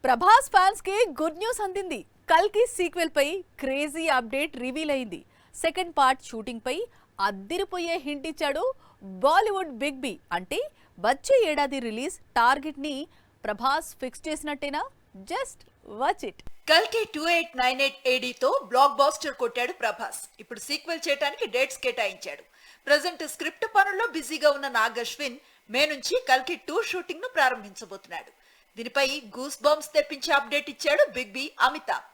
Prabhas fans కి good news అందింది. కల్కి సీక్వెల్ పై క్రేజీ అప్డేట్ రివీల్ అయింది. సెకండ్ పార్ట్ షూటింగ్ పై అద్దిరిపోయే హింట్ ఇచ్చాడు బాలీవుడ్ బిగ్ బి. అంటే వచ్చే ఏడాది రిలీజ్ టార్గెట్ ని ప్రభాస్ ఫిక్స్ చేసినట్టేనా? Just watch it. కల్కి 2898 AD తో బ్లాక్ బాస్టర్ కొట్టాడు ప్రభాస్. ఇప్పుడు సీక్వెల్ చేయడానికి డేట్స్ కేటాయించాడు. ప్రెజెంట్ స్క్రిప్ట్ పనుల్లో బిజీగా ఉన్న నాగ్ అశ్విన్ మే నుంచి కల్కి 2 షూటింగ్ ను ప్రారంభించబోతున్నాడు. దీనిపై గూస్ బంప్స్ తెప్పించే అప్డేట్ ఇచ్చాడు బిగ్ బి అమితాబ్.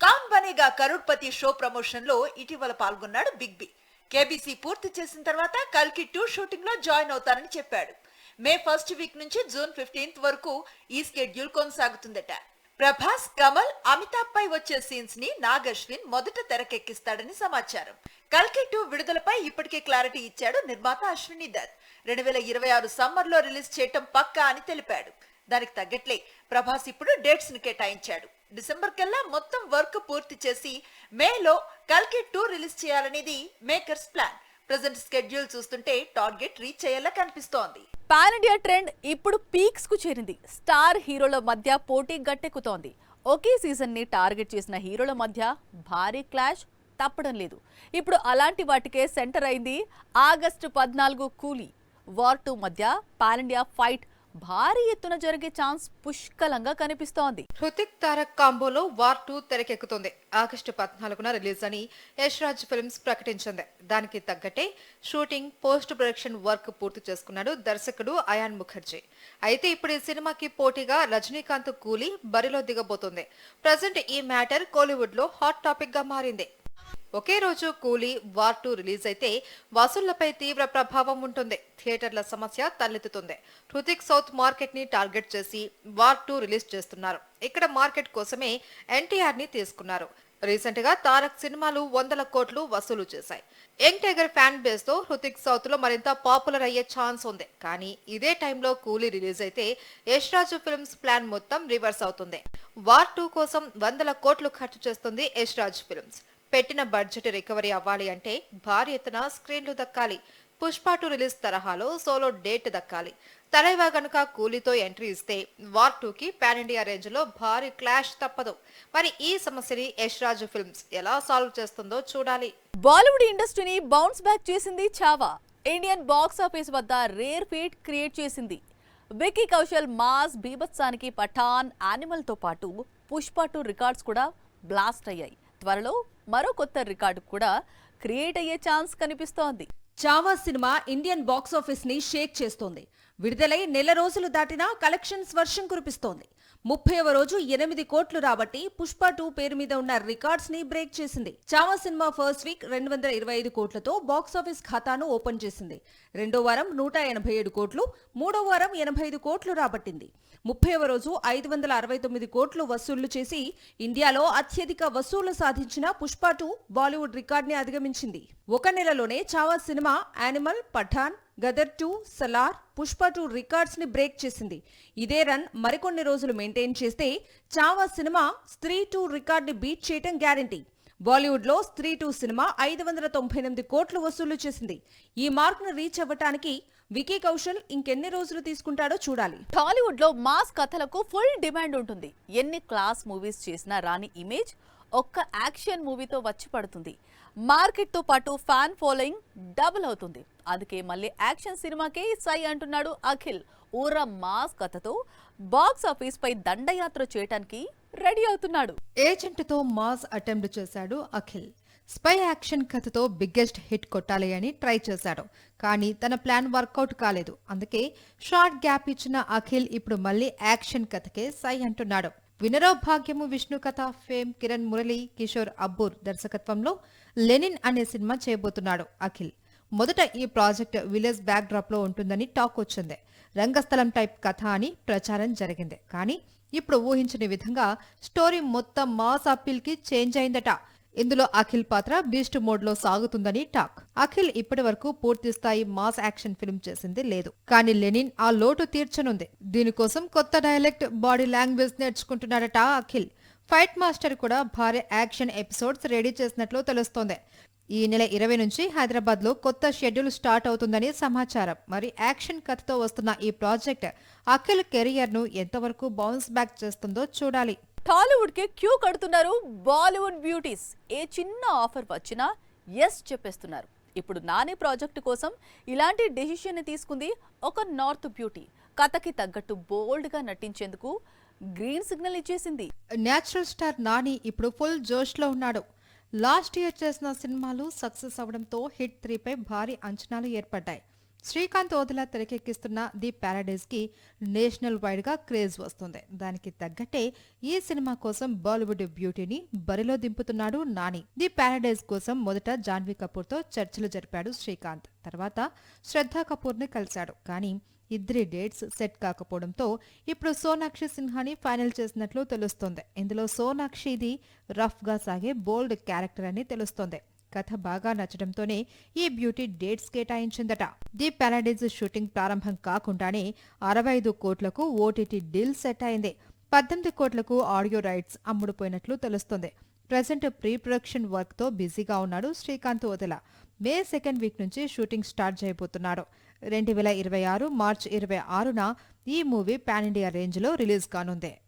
కౌన్ బనేగా కరోడ్పతి షో ప్రమోషన్ లో ఇటీవల పాల్గొన్నాడు బిగ్ బి. కేబీసీ పూర్తి చేసిన తర్వాత కల్కి 2 షూటింగ్ లో జాయిన్ అవుతానని చెప్పాడు. మే ఫస్ట్ వీక్ నుంచి జూన్ 15th వరకు ఈ స్కెడ్యూల్ కొనసాగుతుందట. ప్రభాస్, కమల్, అమితాబ్ పై వచ్చే సీన్స్ ని నాగ్ అశ్విన్ మొదట తెరకెక్కిస్తాడని సమాచారం. కల్కి 2 విడుదలపై ఇప్పటికే క్లారిటీ ఇచ్చాడు నిర్మాత అశ్విని దత్. 2026 సమ్మర్ లో రిలీజ్ చేయటం పక్కా అని తెలిపాడు. దానికి తగ్గట్లే ప్రభాస్ ఇప్పుడు డేట్స్ ని కేటాయించాడు. డిసెంబర్ కల్లా మొత్తం వర్క్ పూర్తి చేసి మేలో కల్కి 2 రిలీజ్ చేయాలనేది మేకర్స్ ప్లాన్. ప్రెజెంట్ స్కెడ్యూల్ చూస్తుంటే టార్గెట్ రీచ్ అయ్యేలా కనిపిస్తోంది. పాన్ ఇండియా ట్రెండ్ ఇప్పుడు పీక్స్ కు చేరింది. స్టార్ హీరోల మధ్య పోటీ గట్టెక్కుతోంది. ఒకే సీజన్ ని టార్గెట్ చేసిన హీరోల మధ్య భారీ క్లాష్ తప్పడం లేదు. ఇప్పుడు అలాంటి వాటికే సెంటర్ అయింది ఆగస్టు 14 కూలీ. వార్ 2 మధ్య పాన్ ఇండియా ఫైట్ భారీ ఎత్తున జరిగే ఛాన్స్ పుష్కలంగా కనిపిస్తోంది. హృతిక్ తారక్ కాంబోలో వార్ 2 తెరకెక్కుతోంది. ఆగస్టు 14న రిలీజ్ అని యష్ రాజ్ ఫిల్మ్స్ ప్రకటించింది. దానికి తగ్గట్టే షూటింగ్, పోస్ట్ ప్రొడక్షన్ వర్క్ పూర్తి చేసుకున్నాడు దర్శకుడు అయాన్ ముఖర్జీ. అయితే ఇప్పుడు ఈ సినిమాకి పోటీగా రజనీకాంత్ కూలీ బరిలో దిగబోతోంది. ప్రజెంట్ ఈ మ్యాటర్ కోలీవుడ్ లో హాట్ టాపిక్ గా మారింది. ఒకే రోజు కూలీ, వార్ 2 రిలీజ్ అయితే వసూళ్లపై తీవ్ర ప్రభావం ఉంటుంది. థియేటర్ల సమస్య తలెత్తుతుంది. హృతిక్ సౌత్ మార్కెట్ ని టార్గెట్ చేసి వార్ 2 రిలీజ్ చేస్తున్నారు. ఇక్కడ మార్కెట్ కోసమే ఎన్టీఆర్ ని తీసుకున్నారు. రీసెంట్ గా తారక్ సినిమాలు 100 కోట్లు వసూలు చేశాయి. యంగ్ టైగర్ ఫ్యాన్ బేస్ తో హృతిక్ సౌత్ లో మరింత పాపులర్ అయ్యే ఛాన్స్ ఉంది. కానీ ఇదే టైంలో కూలీ రిలీజ్ అయితే యష్ రాజ్ ఫిల్మ్స్ ప్లాన్ మొత్తం రివర్స్ అవుతుంది. వార్ 2 కోసం 100 కోట్లు ఖర్చు చేస్తుంది యష్ రాజ్ ఫిల్మ్స్. పెట్టిన బడ్జెట్ రికవరీ అవ్వాలి అంటే భారీ ఎత్తున స్క్రీన్లు దక్కాలి. పుష్ప 2 రిలీజ్ తరహాలో సోలో డేట్ దక్కాలి. తలైవా గనుక కూలీతో ఎంట్రీ ఇస్తే వార్ 2కి పాన్ ఇండియా రేంజ్ లో భారీ క్లాష్ తప్పదు. మరి ఈ సమస్యని యష్ రాజ్ ఫిల్మ్స్ ఎలా సాల్వ్ చేస్తుందో చూడాలి. బాలీవుడ్ ఇండస్ట్రీని బౌన్స్ బ్యాక్ చేసింది చావా. ఇండియన్ బాక్స్ ఆఫీస్ వద్ద రేర్ ఫీట్ క్రియేట్ చేసింది. వికీ కౌశల్ మాస్ బీభత్సానికి పఠాన్, యానిమల్ తో పాటు పుష్ప 2 రికార్డ్స్ కూడా బ్లాస్ట్ అయ్యాయి. త్వరలో మరో కొత్త రికార్డు కూడా క్రియేట్ అయ్యే ఛాన్స్ కనిపిస్తోంది. Chhaava cinema Indian box office ని షేక్ చేస్తోంది. విడుదలై నెల రోజులు దాటినా కలెక్షన్స్ వర్షం కురిపిస్తోంది. 30వ రోజు 8 కోట్లు రాబట్టి పుష్ప 2 పేరు మీద ఉన్న రికార్డ్స్ ని బ్రేక్ చేసింది. చావా సినిమా ఫస్ట్ వీక్ 225 కోట్లతో బాక్స్ ఆఫీస్ ఖాతాను ఓపెన్ చేసింది. రెండో వారం 187 కోట్లు, మూడో వారం 85 కోట్లు రాబట్టింది. 30వ రోజు 569 కోట్లు వసూళ్లు చేసి ఇండియాలో అత్యధిక వసూళ్లు సాధించిన పుష్ప 2 బాలీవుడ్ రికార్డ్ ని అధిగమించింది. ఒక నెలలోనే చావా సినిమా యానిమల్, పఠాన్, గదర్ 2, సలార్, పుష్ప 2 రికార్డ్స్ ని బ్రేక్ చేసింది. ఇదే రన్ మరికొన్ని రోజులు మెయింటైన్ చేస్తే చావా సినిమా స్త్రీ 2 రికార్డ్ ని బీట్ చేయటం గ్యారంటీ. బాలీవుడ్ లో స్త్రీ 2 సినిమా 598 కోట్లు వసూలు చేసింది. ఈ మార్క్ ను రీచ్ అవ్వటానికి వికీ కౌశల్ ఇంకెన్ని రోజులు తీసుకుంటాడో చూడాలి. టాలీవుడ్ లో మాస్ కథలకు ఫుల్ డిమాండ్ ఉంటుంది. ఎన్ని క్లాస్ మూవీస్ చేసినా రాని ఇమేజ్ ఒక్క యాక్షన్ మూవీతో వచ్చి పడుతుంది. మార్కెట్ తో పాటు ఫ్యాన్ ఫాలోయింగ్ డబుల్ అవుతుంది. అందుకే మళ్ళీ యాక్షన్ సినిమాకే సై అంటున్నాడు అఖిల్. ఊర మాస్ కథతో బాక్స్ ఆఫీస్ పై దండయాత్ర చేయడానికి రెడీ అవుతున్నాడు. ఏజెంట్ తో మాస్ అటెంప్ట్ చేశాడు అఖిల్. స్పై యాక్షన్ కథతో బిగ్గెస్ట్ హిట్ కొట్టాలి అని ట్రై చేశాడు. కానీ తన ప్లాన్ వర్కౌట్ కాలేదు. అందుకే షార్ట్ గ్యాప్ ఇచ్చిన అఖిల్ ఇప్పుడు మళ్ళీ యాక్షన్ కథకే సై అంటున్నాడు. వినరో భాగ్యము విష్ణు కథ ఫేమ్ కిరణ్ మురళి, కిషోర్ అబ్బూర్ దర్శకత్వంలో లెనిన్ అనే సినిమా చేయబోతున్నాడు అఖిల్. మొదట ఈ ప్రాజెక్ట్ విలేజ్ బ్యాక్ డ్రాప్ లో ఉంటుందని టాక్ వచ్చింది. రంగస్థలం టైప్ కథ అని ప్రచారం జరిగింది. కానీ ఇప్పుడు ఊహించని విధంగా స్టోరీ మొత్తం మాస్ అప్పీల్ కి చేంజ్ అయిందట. ఇందులో అఖిల్ పాత్ర బీస్ట్ మోడ్ లో సాగుతుందని టాక్. అఖిల్ ఇప్పటి వరకు పూర్తి స్థాయి మాస్ యాక్షన్ ఫిల్మ్ చేసింది లేదు. కానీ లెనిన్ ఆ లోటు తీర్చనుంది. దీనికోసం కొత్త డైలెక్ట్, బాడీ లాంగ్వేజ్ నేర్చుకుంటున్నాడట అఖిల్. ఫైట్ మాస్టర్ కూడా భారీ యాక్షన్ ఎపిసోడ్స్ రెడీ చేసినట్లు తెలుస్తోంది. ఈ నెల 20 నుంచి హైదరాబాద్ లో కొత్త షెడ్యూల్ స్టార్ట్ అవుతుందని సమాచారం. మరి యాక్షన్ కథతో వస్తున్న ఈ ప్రాజెక్ట్ అఖిల్ కెరియర్ ను ఎంతవరకు బౌన్స్ బ్యాక్ చేస్తుందో చూడాలి. టాలీవుడ్ కి క్యూ కడుతున్నారు బాలీవుడ్ బ్యూటీస్. ఏ చిన్న ఆఫర్ వచ్చినా ఎస్ చెప్పేస్తున్నారు. ఇప్పుడు నాని ప్రాజెక్టు కోసం ఇలాంటి డెసిషన్ తీసుకుంది ఒక నార్త్ బ్యూటీ. కథకి తగ్గట్టు బోల్డ్ గా నటించేందుకు గ్రీన్ సిగ్నల్ ఇచ్చేసింది. నేచురల్ స్టార్ నాని ఇప్పుడు ఫుల్ జోష్ లో ఉన్నాడు. లాస్ట్ ఇయర్ చేసిన సినిమాలు సక్సెస్ అవడంతో హిట్ 3 పై భారీ అంచనాలు ఏర్పడ్డాయి. శ్రీకాంత్ ఓదెలా తెరకెక్కిస్తున్న ది ప్యారడైజ్ కి నేషనల్ వైడ్ గా క్రేజ్ వస్తుంది. దానికి తగ్గట్టే ఈ సినిమా కోసం బాలీవుడ్ బ్యూటీని బరిలో దింపుతున్నాడు నాని. ది ప్యారడైజ్ కోసం మొదట జాన్వీ కపూర్ తో చర్చలు జరిపాడు శ్రీకాంత్. తర్వాత శ్రద్ధా కపూర్ ని కలిశాడు. కానీ ఇద్దరి డేట్స్ సెట్ కాకపోవడంతో ఇప్పుడు సోనాక్షి సిన్హాని ఫైనల్ చేసినట్లు తెలుస్తోంది. ఇందులో సోనాక్షిది రఫ్ గా సాగే బోల్డ్ క్యారెక్టర్ అని తెలుస్తోంది. కథ బాగా నచ్చడంతోనే ఈ బ్యూటీ డేట్స్ కేటాయించిందట. ది ప్యారడైజ్ షూటింగ్ ప్రారంభం కాకుండానే 65 కోట్లకు ఓటీటీ డీల్ సెట్ అయింది. 18 కోట్లకు ఆడియో రైట్స్ అమ్ముడుపోయినట్లు తెలుస్తోంది. ప్రెజెంట్ ప్రీ ప్రొడక్షన్ వర్క్ తో బిజీగా ఉన్నాడు శ్రీకాంత్ ఓదెలా. మే 2nd వీక్ నుంచి షూటింగ్ స్టార్ట్ చేయబోతున్నాడు. 2026 మార్చి 26న ఈ మూవీ పాన్ ఇండియా రేంజ్ లో రిలీజ్ కానుంది.